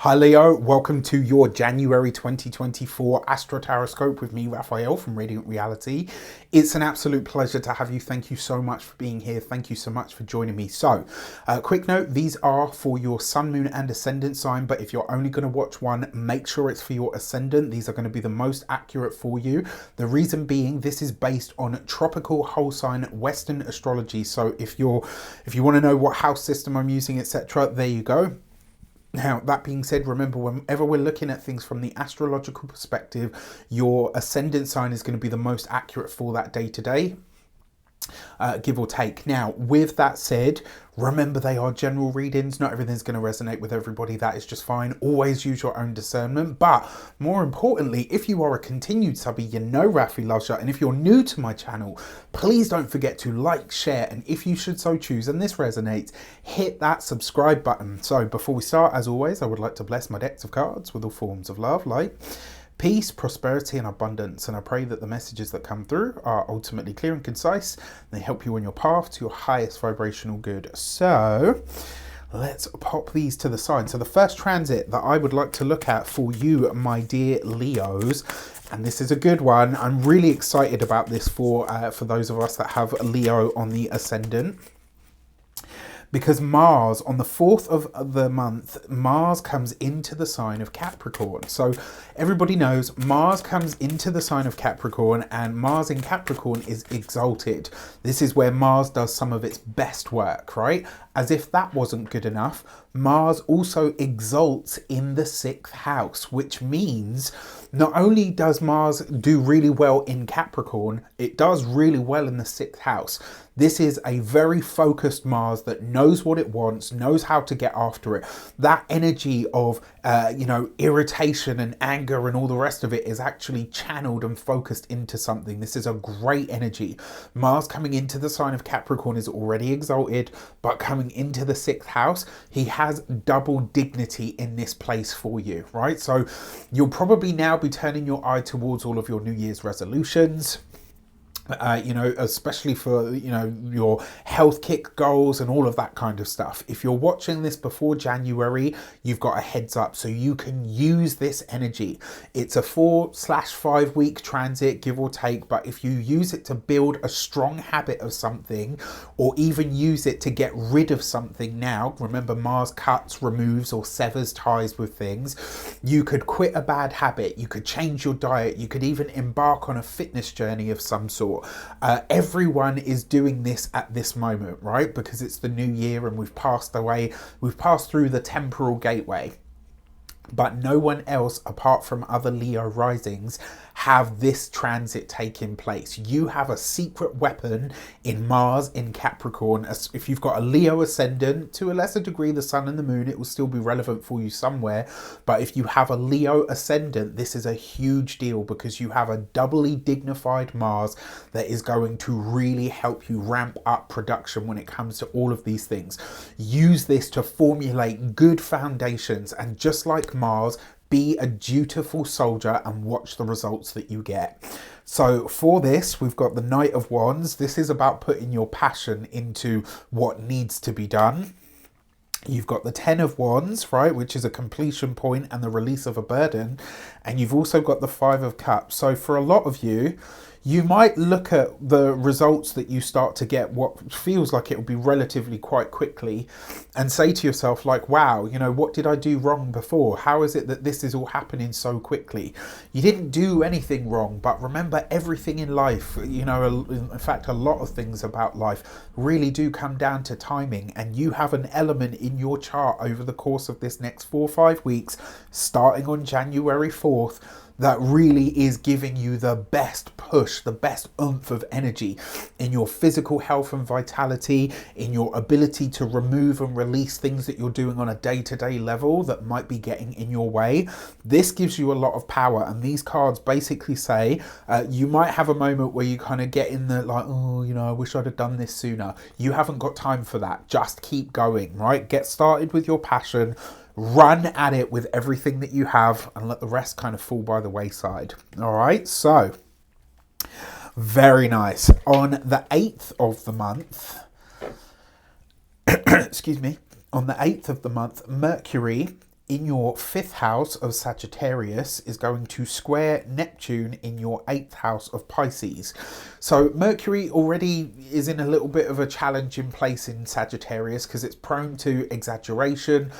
Hi Leo, welcome to your January 2024 Astro Tarotscope with me, Raphael from Radiant Reality. It's an absolute pleasure to have you. Thank you so much for being here. Thank you so much for joining me. So, quick note, these are for your Sun, Moon and Ascendant sign, but if you're only going to watch one, make sure it's for your Ascendant. These are going to be the most accurate for you. The reason being, this is based on tropical whole sign Western astrology. So if you want to know what house system I'm using, etc., there you go. Now, that being said, remember, whenever we're looking at things from the astrological perspective, your ascendant sign is going to be the most accurate for that day to day. Give or take. Now, with that said, remember they are general readings. Not everything's going to resonate with everybody. That is just fine. Always use your own discernment. But more importantly, if you are a continued subby, you know Rafi loves you. And if you're new to my channel, please don't forget to like, share, and if you should so choose, and this resonates, hit that subscribe button. So before we start, as always, I would like to bless my decks of cards with all forms of love, light, peace, prosperity and abundance, and I pray that the messages that come through are ultimately clear and concise. They help you on your path to your highest vibrational good. So let's pop these to the side. So the first transit that I would like to look at for you, my dear Leos, and this is a good one. I'm really excited about this for those of us that have Leo on the ascendant. Because Mars, on the 4th of the month, Mars comes into the sign of Capricorn. So everybody knows Mars comes into the sign of Capricorn, and Mars in Capricorn is exalted. This is where Mars does some of its best work, right? As if that wasn't good enough, Mars also exalts in the 6th house, which means not only does Mars do really well in Capricorn, it does really well in the 6th house. This is a very focused Mars that knows what it wants, knows how to get after it. That energy of, irritation and anger and all the rest of it is actually channeled and focused into something. This is a great energy. Mars coming into the sign of Capricorn is already exalted, but coming into the 6th house, he has double dignity in this place for you, right? So you'll probably now be turning your eye towards all of your New Year's resolutions. Especially for, your health kick goals and all of that kind of stuff. If you're watching this before January, you've got a heads up, so you can use this energy. It's a 4/5 week transit, give or take, but if you use it to build a strong habit of something, or even use it to get rid of something now, remember Mars cuts, removes, or severs ties with things. You could quit a bad habit, you could change your diet, you could even embark on a fitness journey of some sort. Everyone is doing this at this moment, right? Because it's the new year and we've passed through the temporal gateway. But no one else, apart from other Leo risings, have this transit taking place. You have a secret weapon in Mars in Capricorn. If you've got a Leo ascendant, to a lesser degree the sun and the moon, it will still be relevant for you somewhere. But if you have a Leo ascendant, this is a huge deal, because you have a doubly dignified Mars that is going to really help you ramp up production when it comes to all of these things. Use this to formulate good foundations, and just like Mars, be a dutiful soldier and watch the results that you get. So for this, we've got the Knight of Wands. This is about putting your passion into what needs to be done. You've got the 10 of Wands, right, which is a completion point and the release of a burden. And you've also got the 5 of Cups. So for a lot of you, you might look at the results that you start to get, what feels like it will be relatively quite quickly, and say to yourself, like, wow, what did I do wrong before? How is it that this is all happening so quickly? You didn't do anything wrong, but remember, everything in life, in fact, a lot of things about life really do come down to timing, and you have an element in your chart over the course of this next 4 or 5 weeks, starting on January 4th, that really is giving you the best push, the best oomph of energy in your physical health and vitality, in your ability to remove and release things that you're doing on a day-to-day level that might be getting in your way. This gives you a lot of power, and these cards basically say you might have a moment where you kind of get in the like, oh, I wish I'd have done this sooner. You haven't got time for that. Just keep going, right? Get started with your passion. Run at it with everything that you have, and let the rest kind of fall by the wayside. All right, so very nice. On the 8th of the month, excuse me, on the 8th of the month, Mercury in your 5th house of Sagittarius is going to square Neptune in your 8th house of Pisces. So Mercury already is in a little bit of a challenging place in Sagittarius because it's prone to exaggeration.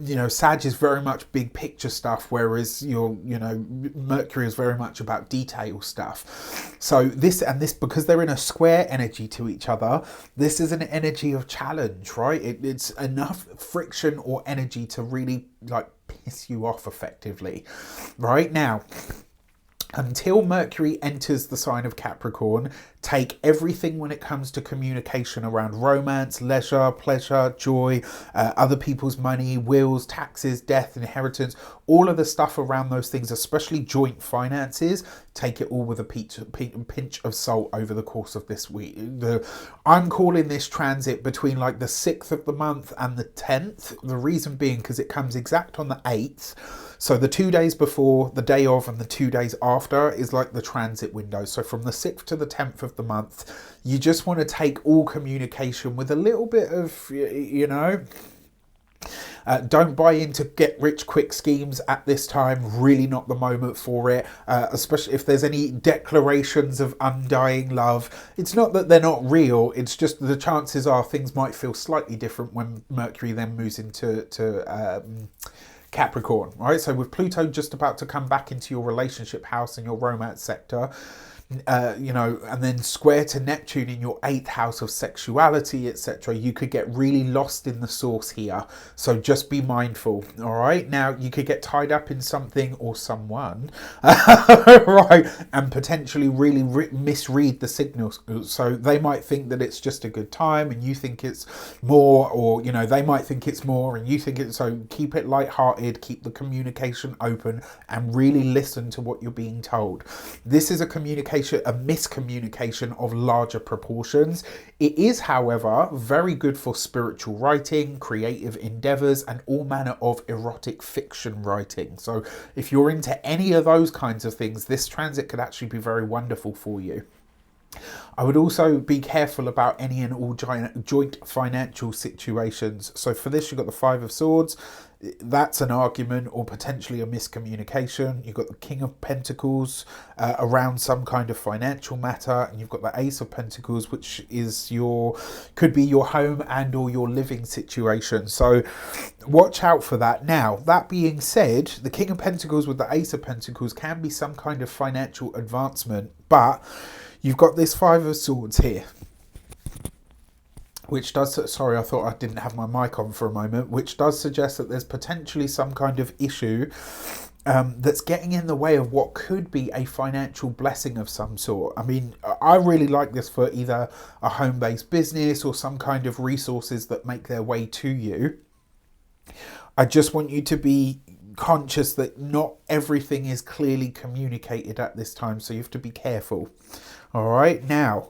You know, Sag is very much big picture stuff, whereas Mercury is very much about detail stuff. So this because they're in a square energy to each other, this is an energy of challenge, right? It's enough friction or energy to really like piss you off effectively. Right now, until Mercury enters the sign of Capricorn, take everything when it comes to communication around romance, leisure, pleasure, joy, other people's money, wills, taxes, death, inheritance, all of the stuff around those things, especially joint finances, take it all with a pinch of salt over the course of this week. I'm calling this transit between like the 6th of the month and the 10th. The reason being because it comes exact on the 8th. So the 2 days before, the day of, and the 2 days after is like the transit window. So from the 6th to the 10th of the month, you just want to take all communication with a little bit of, don't buy into get rich quick schemes at this time. Really not the moment for it, especially if there's any declarations of undying love. It's not that they're not real, it's just the chances are things might feel slightly different when Mercury then moves into Capricorn, right? So with Pluto just about to come back into your relationship house and your romance sector, and then square to Neptune in your 8th house of sexuality, etc., you could get really lost in the source here. So just be mindful, all right? Now, you could get tied up in something or someone, right, and potentially really misread the signals. So they might think that it's just a good time and you think it's more, or, they might think it's more and you think it's, so keep it lighthearted, keep the communication open and really listen to what you're being told. This is a miscommunication of larger proportions. It is, however, very good for spiritual writing, creative endeavors, and all manner of erotic fiction writing. So if you're into any of those kinds of things, this transit could actually be very wonderful for you. I would also be careful about any and all joint financial situations. So for this, you've got the 5 of Swords. That's an argument or potentially a miscommunication. You've got the King of Pentacles around some kind of financial matter, and you've got the Ace of Pentacles, which is could be your home and or your living situation. So watch out for that. Now, that being said, the King of Pentacles with the Ace of Pentacles can be some kind of financial advancement, but you've got this 5 of Swords here, which does, sorry, I thought I didn't have my mic on for a moment, which does suggest that there's potentially some kind of issue that's getting in the way of what could be a financial blessing of some sort. I mean, I really like this for either a home-based business or some kind of resources that make their way to you. I just want you to be conscious that not everything is clearly communicated at this time, so you have to be careful. All right, now,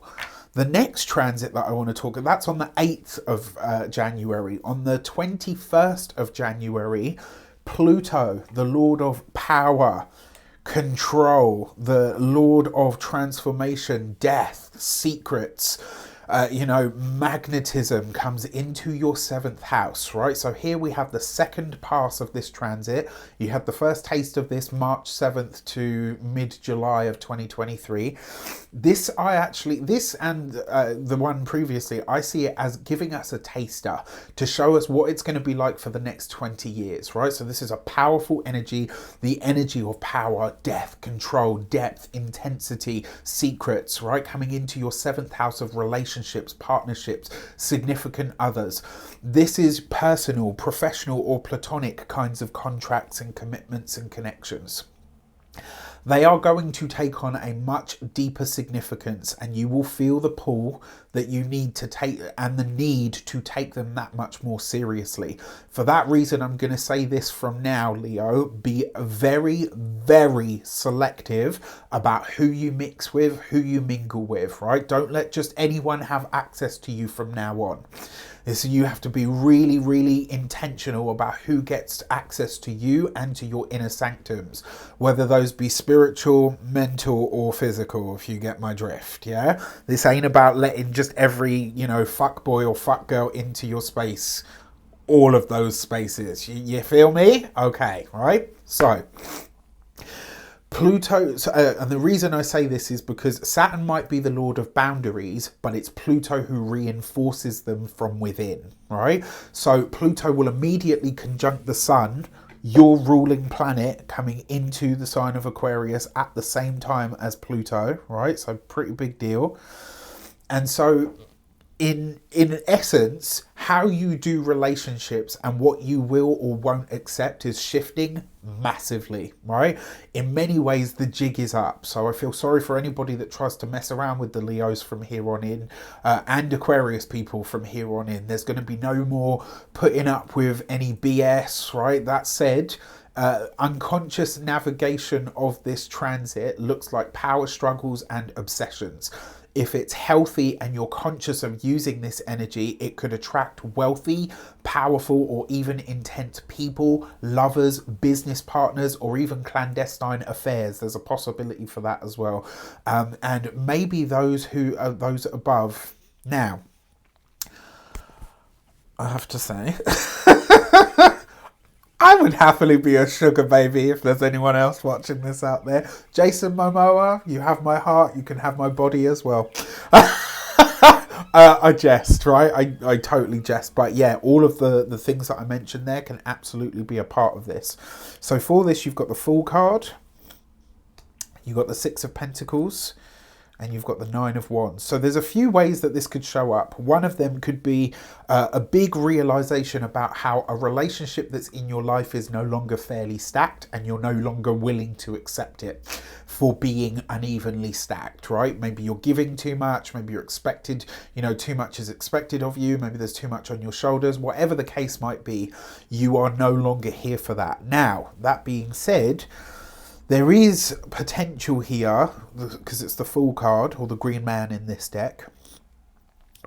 the next transit that I want to talk about, that's on the 8th of January. On the 21st of January, Pluto, the Lord of Power, Control, the Lord of Transformation, Death, Secrets, magnetism comes into your 7th house, right? So here we have the second pass of this transit. You had the first taste of this March 7th to mid-July of 2023. This and the one previously, I see it as giving us a taster to show us what it's going to be like for the next 20 years, right? So this is a powerful energy, the energy of power, death, control, depth, intensity, secrets, right? Coming into your 7th house of relationships, partnerships, significant others. This is personal, professional, or platonic kinds of contracts and commitments and connections. They are going to take on a much deeper significance, and you will feel the pull that you need to take and the need to take them that much more seriously. For that reason, I'm going to say this from now, Leo, be very, very selective about who you mix with, who you mingle with, right? Don't let just anyone have access to you from now on. So you have to be really, really intentional about who gets access to you and to your inner sanctums, whether those be spiritual, mental, or physical, if you get my drift, yeah? This ain't about letting just every, fuck boy or fuck girl into your space all of those spaces. You feel me? Okay, right? So Pluto, and the reason I say this is because Saturn might be the lord of boundaries, but it's Pluto who reinforces them from within, right? So Pluto will immediately conjunct the sun, your ruling planet, coming into the sign of Aquarius at the same time as Pluto, right? So pretty big deal. And so in essence, how you do relationships and what you will or won't accept is shifting massively, right? In many ways, the jig is up. So I feel sorry for anybody that tries to mess around with the Leos from here on in, and Aquarius people from here on in. There's going to be no more putting up with any BS, right? That said, unconscious navigation of this transit looks like power struggles and obsessions. If it's healthy and you're conscious of using this energy, it could attract wealthy, powerful, or even intense people, lovers, business partners, or even clandestine affairs. There's a possibility for that as well. And maybe those who are those above. Now, I have to say, I would happily be a sugar baby if there's anyone else watching this out there. Jason Momoa, you have my heart, you can have my body as well. I jest, right? I totally jest. But yeah, all of the things that I mentioned there can absolutely be a part of this. So for this, you've got the Fool card, you've got the Six of Pentacles, and you've got the Nine of Wands. So there's a few ways that this could show up. One of them could be a big realization about how a relationship that's in your life is no longer fairly stacked, and you're no longer willing to accept it for being unevenly stacked, right? Maybe you're giving too much, maybe you're expected, too much is expected of you, maybe there's too much on your shoulders. Whatever the case might be, you are no longer here for that. Now, that being said, there is potential here, because it's the Fool card, or the Green Man in this deck,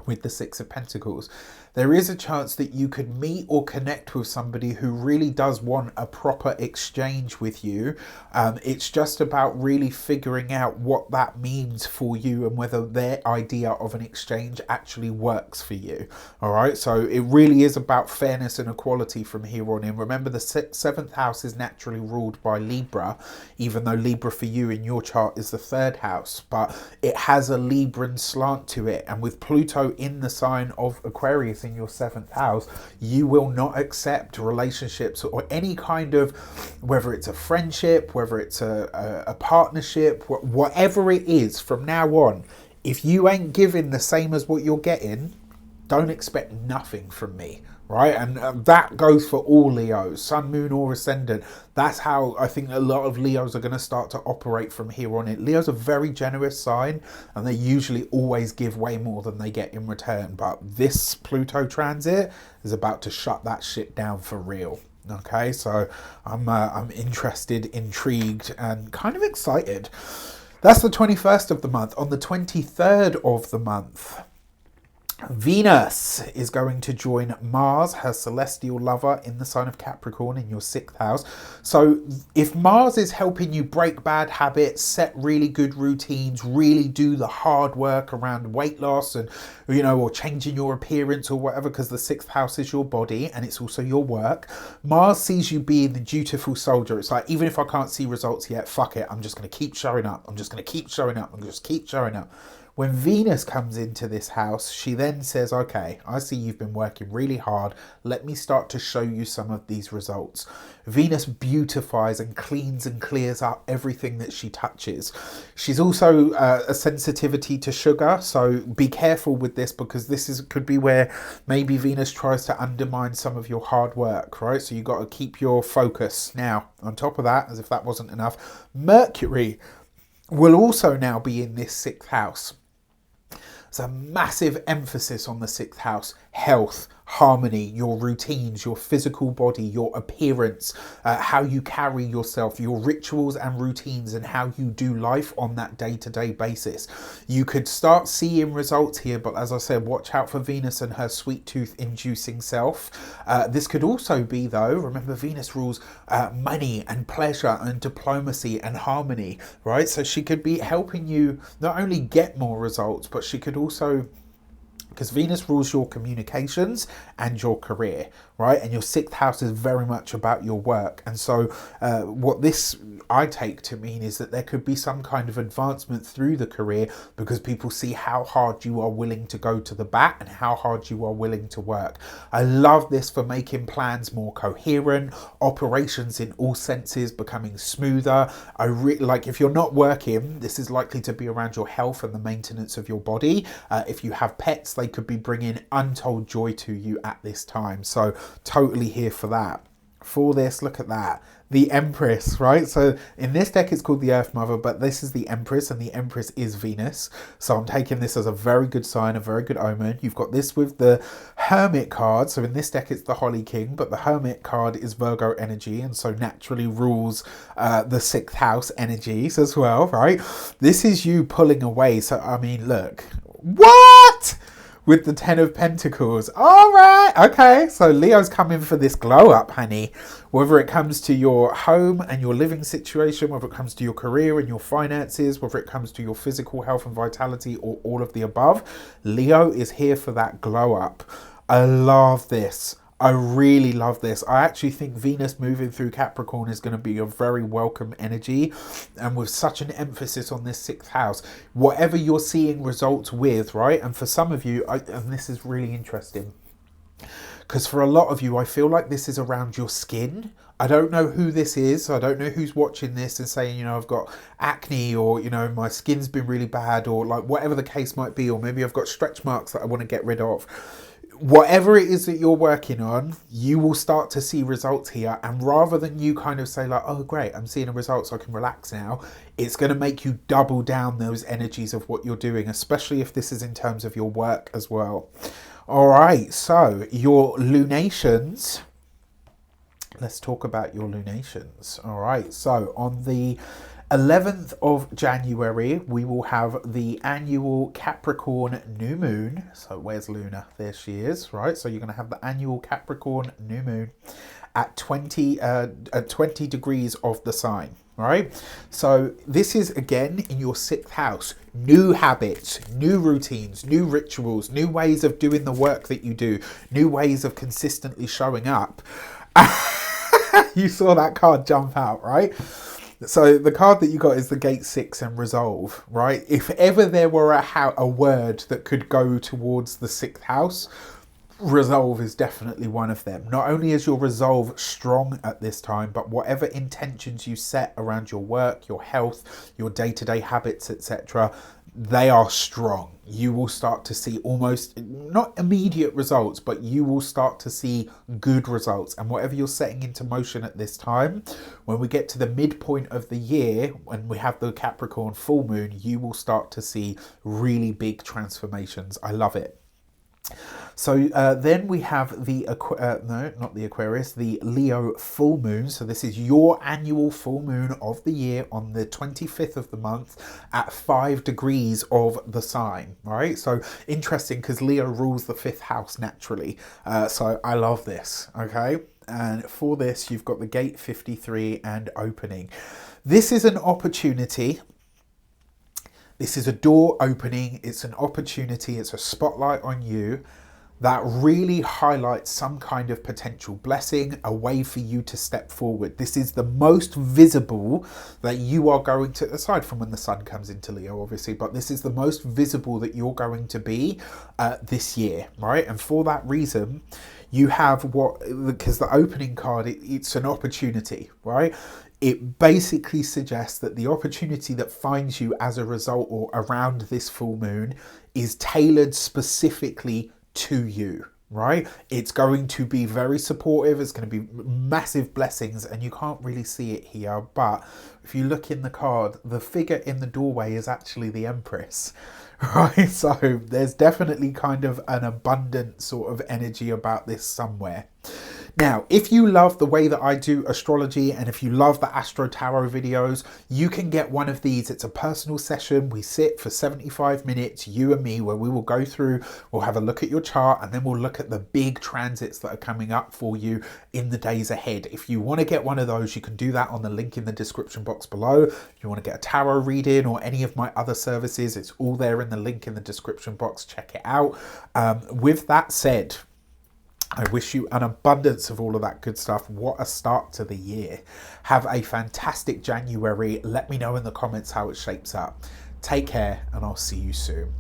with the Six of Pentacles. There is a chance that you could meet or connect with somebody who really does want a proper exchange with you. It's just about really figuring out what that means for you and whether their idea of an exchange actually works for you. All right, so it really is about fairness and equality from here on in. Remember, the seventh house is naturally ruled by Libra, even though Libra for you in your chart is the third house, but it has a Libran slant to it. And with Pluto in the sign of Aquarius in your seventh house, you will not accept relationships or any kind of, whether it's a friendship, whether it's a partnership, whatever it is from now on. If you ain't giving the same as what you're getting, don't expect nothing from me, right? And that goes for all Leos, Sun, Moon, or Ascendant. That's how I think a lot of Leos are going to start to operate from here on in. Leo's a very generous sign, and they usually always give way more than they get in return. But this Pluto transit is about to shut that shit down for real. Okay, so I'm interested, intrigued, and kind of excited. That's the 21st of the month. On the 23rd of the month, Venus is going to join Mars, her celestial lover, in the sign of Capricorn in your 6th house. So if Mars is helping you break bad habits, set really good routines, really do the hard work around weight loss and, or changing your appearance or whatever, because the 6th house is your body and it's also your work, Mars sees you being the dutiful soldier. It's like, even if I can't see results yet, fuck it, I'm just going to keep showing up. I'm just going to keep showing up. I'm just keep showing up. When Venus comes into this house, she then says, okay, I see you've been working really hard. Let me start to show you some of these results. Venus beautifies and cleans and clears up everything that she touches. She's also a sensitivity to sugar, so be careful with this, because this could be where maybe Venus tries to undermine some of your hard work, right? So you've got to keep your focus. Now, on top of that, as if that wasn't enough, Mercury will also now be in this 6th house. There's a massive emphasis on the 6th house: health, harmony, your routines, your physical body, your appearance, how you carry yourself, your rituals and routines, and how you do life on that day-to-day basis. You could start seeing results here, but as I said, watch out for Venus and her sweet tooth inducing self. This could also be, though, remember Venus rules money and pleasure and diplomacy and harmony, right? So she could be helping you not only get more results, but she could also, because Venus rules your communications and your career, right? And your 6th house is very much about your work. And so what this I take to mean is that there could be some kind of advancement through the career because people see how hard you are willing to go to the bat and how hard you are willing to work. I love this for making plans more coherent, operations in all senses becoming smoother. Like if you're not working, this is likely to be around your health and the maintenance of your body. If you have pets, they could be bringing untold joy to you at this time. So totally here for that. For this, look at that. The Empress, right? So in this deck, it's called the Earth Mother, but this is the Empress, and the Empress is Venus. So I'm taking this as a very good sign, a very good omen. You've got this with the Hermit card. So in this deck, it's the Holly King, but the Hermit card is Virgo energy, and so naturally rules the 6th house energies as well, right? This is you pulling away. So, I mean, look. What? With the 10 of Pentacles. All right. Okay. So Leo's coming for this glow up, honey. Whether it comes to your home and your living situation, whether it comes to your career and your finances, whether it comes to your physical health and vitality, or all of the above, Leo is here for that glow up. I love this. I really love this. I actually think Venus moving through Capricorn is going to be a very welcome energy, and with such an emphasis on this 6th house, whatever you're seeing results with, right? And for some of you, and this is really interesting, because for a lot of you, I feel like this is around your skin. I don't know who this is. I don't know who's watching this and saying, you know, I've got acne, or, you know, my skin's been really bad, or like whatever the case might be, or maybe I've got stretch marks that I want to get rid of. Whatever it is that you're working on, you will start to see results here. And rather than you kind of say like, oh great, I'm seeing a result so I can relax now, it's going to make you double down those energies of what you're doing, especially if this is in terms of your work as well. All right, so your lunations. Let's talk about your lunations. All right, so on the 11th of January, we will have the annual Capricorn new moon. So where's Luna? There she is, right? So you're going to have the annual Capricorn new moon at 20 degrees of the sign, right? So this is, again, in your 6th house. New habits, new routines, new rituals, new ways of doing the work that you do, new ways of consistently showing up. You saw that card jump out, right? So the card that you got is the Gate 6 and Resolve, right? If ever there were a word that could go towards the 6th house, Resolve is definitely one of them. Not only is your resolve strong at this time, but whatever intentions you set around your work, your health, your day-to-day habits, etc., they are strong. You will start to see almost, not immediate results, but you will start to see good results. And whatever you're setting into motion at this time, when we get to the midpoint of the year, when we have the Capricorn full moon, you will start to see really big transformations. I love it. So then we have the, not the Aquarius, the Leo full moon. So this is your annual full moon of the year on the 25th of the month at 5 degrees of the sign, right? So interesting, because Leo rules the 5th house naturally. So I love this, okay? And for this, you've got the Gate 53 and opening. This is an opportunity. This is a door opening. It's an opportunity. It's a spotlight on you that really highlights some kind of potential blessing, a way for you to step forward. This is the most visible that you are going to, aside from when the sun comes into Leo, obviously, but this is the most visible that you're going to be this year, right? And for that reason, you have because the opening card, it's an opportunity, right? It basically suggests that the opportunity that finds you as a result or around this full moon is tailored specifically to you, right? It's going to be very supportive. It's going to be massive blessings, and you can't really see it here, but if you look in the card, the figure in the doorway is actually the Empress, right? So there's definitely kind of an abundant sort of energy about this somewhere. Now, if you love the way that I do astrology, and if you love the Astro Tarot videos, you can get one of these. It's a personal session. We sit for 75 minutes, you and me, where we will go through, we'll have a look at your chart, and then we'll look at the big transits that are coming up for you in the days ahead. If you want to get one of those, you can do that on the link in the description box below. If you want to get a tarot reading or any of my other services, it's all there in the link in the description box. Check it out. With that said, I wish you an abundance of all of that good stuff. What a start to the year. Have a fantastic January. Let me know in the comments how it shapes up. Take care, and I'll see you soon.